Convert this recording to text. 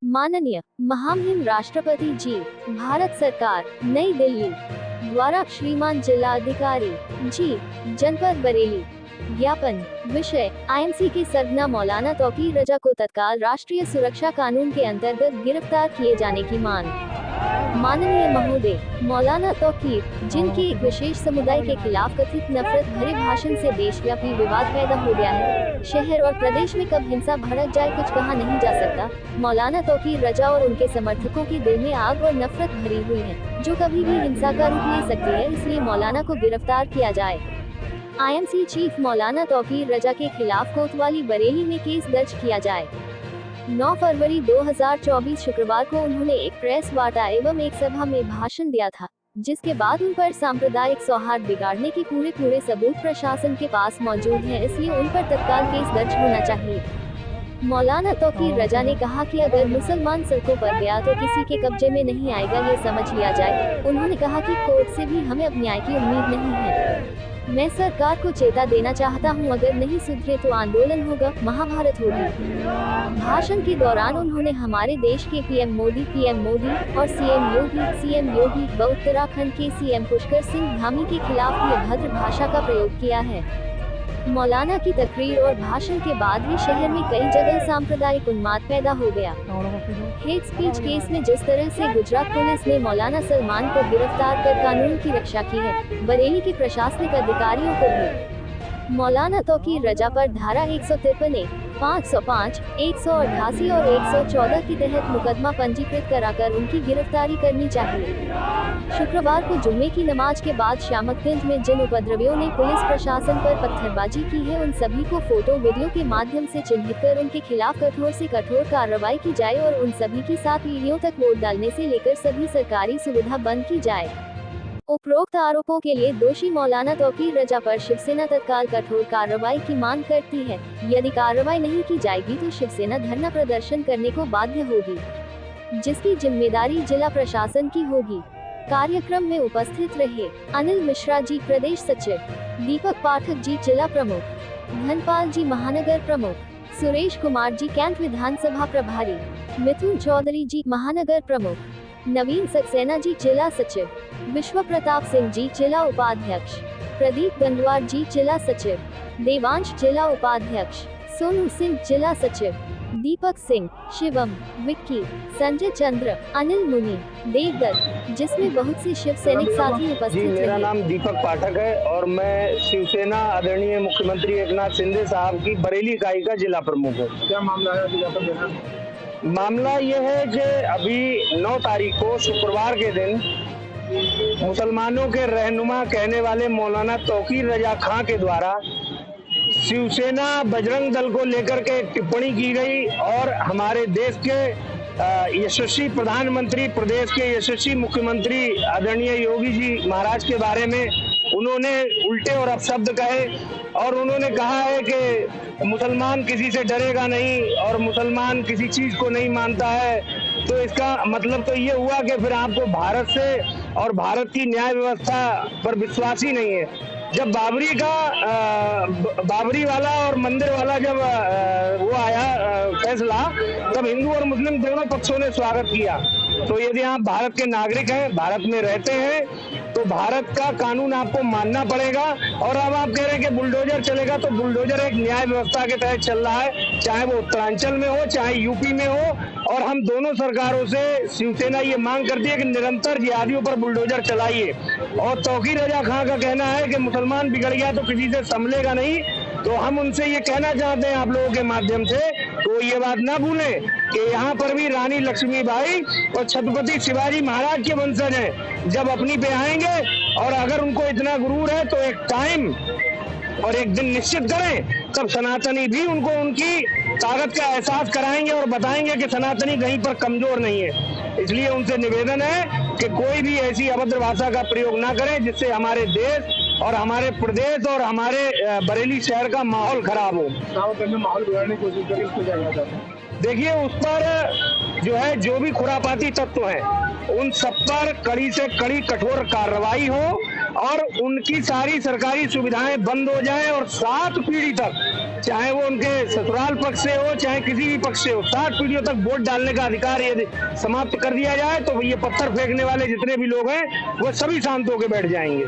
माननीय महामहिम राष्ट्रपति जी, भारत सरकार, नई दिल्ली द्वारा श्रीमान जिलाधिकारी जी, जनपद बरेली। ज्ञापन विषय आईएमसी के सरगना मौलाना तौकीर रजा को तत्काल राष्ट्रीय सुरक्षा कानून के अंतर्गत गिरफ्तार किए जाने की मांग। माननीय महोदय, मौलाना तौकीर, जिनके एक विशेष समुदाय के खिलाफ कथित नफरत भरे भाषण से देशव्यापी विवाद पैदा हो गया है, शहर और प्रदेश में कब हिंसा भड़क जाए कुछ कहा नहीं जा सकता। मौलाना तौकीर रजा और उनके समर्थकों के दिल में आग और नफरत भरी हुई है, जो कभी भी हिंसा का रूप ले सकती है, इसलिए मौलाना को गिरफ्तार किया जाए। आईएमसी चीफ मौलाना तौकीर रजा के खिलाफ कोतवाली बरेली में केस दर्ज किया जाए। 9 फरवरी 2024 शुक्रवार को उन्होंने एक प्रेस वार्ता एवं एक सभा में भाषण दिया था, जिसके बाद उन पर सांप्रदायिक सौहार्द बिगाड़ने के पूरे सबूत प्रशासन के पास मौजूद हैं, इसलिए उन पर तत्काल केस दर्ज होना चाहिए। मौलाना तौकीर रजा ने कहा कि अगर मुसलमान सड़कों पर गया तो किसी के कब्जे में नहीं आएगा, ये समझ लिया जाए। उन्होंने कहा कि कोर्ट से भी हमें अब न्याय की उम्मीद नहीं है। मैं सरकार को चेता देना चाहता हूं, अगर नहीं सुधरे तो आंदोलन होगा, महाभारत होगी। भाषण के दौरान उन्होंने हमारे देश के पीएम मोदी और सीएम योगी व उत्तराखंड के सीएम पुष्कर सिंह धामी के खिलाफ भी अभद्र भाषा का प्रयोग किया है। मौलाना की तकरीर और भाषण के बाद ही शहर में कई जगह सांप्रदायिक उन्माद पैदा हो गया। हेट स्पीच केस में जिस तरह से गुजरात पुलिस ने मौलाना सलमान को गिरफ्तार कर कानून की रक्षा की है, बरेली के प्रशासनिक अधिकारियों को भी मौलाना तौकीर रजा पर धारा 153, 505, 188 और 114 के तहत मुकदमा पंजीकृत कराकर उनकी गिरफ्तारी करनी चाहिए। शुक्रवार को जुम्मे की नमाज के बाद श्यामकगंज में जिन उपद्रवियों ने पुलिस प्रशासन पर पत्थरबाजी की है, उन सभी को फोटो वीडियो के माध्यम से चिन्हित कर उनके खिलाफ कठोर से कठोर कार्रवाई की जाए और उन सभी की 7 पीढ़ियों तक वोट डालने से लेकर सभी सरकारी सुविधा बंद की जाए। उपरोक्त आरोपों के लिए दोषी मौलाना तौकीर रजा पर शिवसेना तत्काल कठोर कार्रवाई की मांग करती है। यदि कार्रवाई नहीं की जाएगी तो शिवसेना धरना प्रदर्शन करने को बाध्य होगी, जिसकी जिम्मेदारी जिला प्रशासन की होगी। कार्यक्रम में उपस्थित रहे अनिल मिश्रा जी प्रदेश सचिव, दीपक पाठक जी जिला प्रमुख, धनपाल जी महानगर प्रमुख, सुरेश कुमार जी कैंट विधानसभा प्रभारी, मिथुन चौधरी जी महानगर प्रमुख, नवीन सक्सेना जी जिला सचिव, विश्व प्रताप सिंह जी जिला उपाध्यक्ष, प्रदीप गंगवार जी जिला सचिव, देवांश जिला उपाध्यक्ष, सोनू सिंह जिला सचिव, दीपक सिंह, शिवम, विक्की, संजय चंद्र, अनिल मुनि, देवदत्त, जिसमें बहुत से शिव सैनिक साथी उपस्थित रहे। मेरा नाम दीपक पाठक है और मैं शिवसेना आदरणीय मुख्यमंत्री एकनाथ शिंदे साहब की बरेली इकाई का जिला प्रमुख हूँ। क्या मामला है? मामला ये है कि अभी 9 तारीख को शुक्रवार के दिन मुसलमानों के रहनुमा कहने वाले मौलाना तौकीर रजा खां के द्वारा शिवसेना बजरंग दल को लेकर के टिप्पणी की गई और हमारे देश के यशस्वी प्रधानमंत्री, प्रदेश के यशस्वी मुख्यमंत्री आदरणीय योगी जी महाराज के बारे में उन्होंने उल्टे और अपशब्द कहे और उन्होंने कहा है कि मुसलमान किसी से डरेगा नहीं और मुसलमान किसी चीज को नहीं मानता है। तो इसका मतलब तो ये हुआ कि फिर आपको भारत से और भारत की न्याय व्यवस्था पर विश्वास ही नहीं है। जब बाबरी वाला और मंदिर वाला जब वो आया फैसला, तब हिंदू और मुस्लिम दोनों पक्षों ने स्वागत किया। तो यदि आप भारत के नागरिक हैं, भारत में रहते हैं, तो भारत का कानून आपको मानना पड़ेगा। और अब आप कह रहे हैं कि बुलडोजर चलेगा, तो बुलडोजर एक न्याय व्यवस्था के तहत चल रहा है, चाहे वो उत्तरांचल में हो चाहे यूपी में हो। और हम दोनों सरकारों से शिवसेना ये मांग करती है कि निरंतर जिहादियों पर बुलडोजर चलाइए। और तौकीर रजा खां का कहना है कि मुसलमान बिगड़ गया तो किसी से संभलेगा नहीं। तो हम उनसे ये कहना चाहते हैं आप लोगों के माध्यम से, तो ये बात ना भूलें कि यहाँ पर भी रानी लक्ष्मीबाई और छत्रपति शिवाजी महाराज के वंशज हैं। जब अपनी पे आएंगे और अगर उनको इतना गुरूर है तो एक टाइम और एक दिन निश्चित करें, तब सनातनी भी उनको उनकी ताकत का एहसास कराएंगे और बताएंगे कि सनातनी कहीं पर कमजोर नहीं है। इसलिए उनसे निवेदन है कि कोई भी ऐसी अभद्र भाषा का प्रयोग ना करें जिससे हमारे देश और हमारे प्रदेश और हमारे बरेली शहर का माहौल खराब हो। माहौल बिगाड़ने की कोशिश करें, इसको क्या कहना चाहते हैं? देखिए, उस पर जो है जो भी खुरापाती तत्व हैं, उन सब पर कड़ी से कड़ी कठोर कार्रवाई हो और उनकी सारी सरकारी सुविधाएं बंद हो जाएं और 7 पीढ़ी तक, चाहे वो उनके ससुराल पक्ष से हो चाहे किसी भी पक्ष से हो, 7 पीढ़ियों तक वोट डालने का अधिकार यदि समाप्त कर दिया जाए तो ये पत्थर फेंकने वाले जितने भी लोग हैं वो सभी शांत होकर बैठ जाएंगे।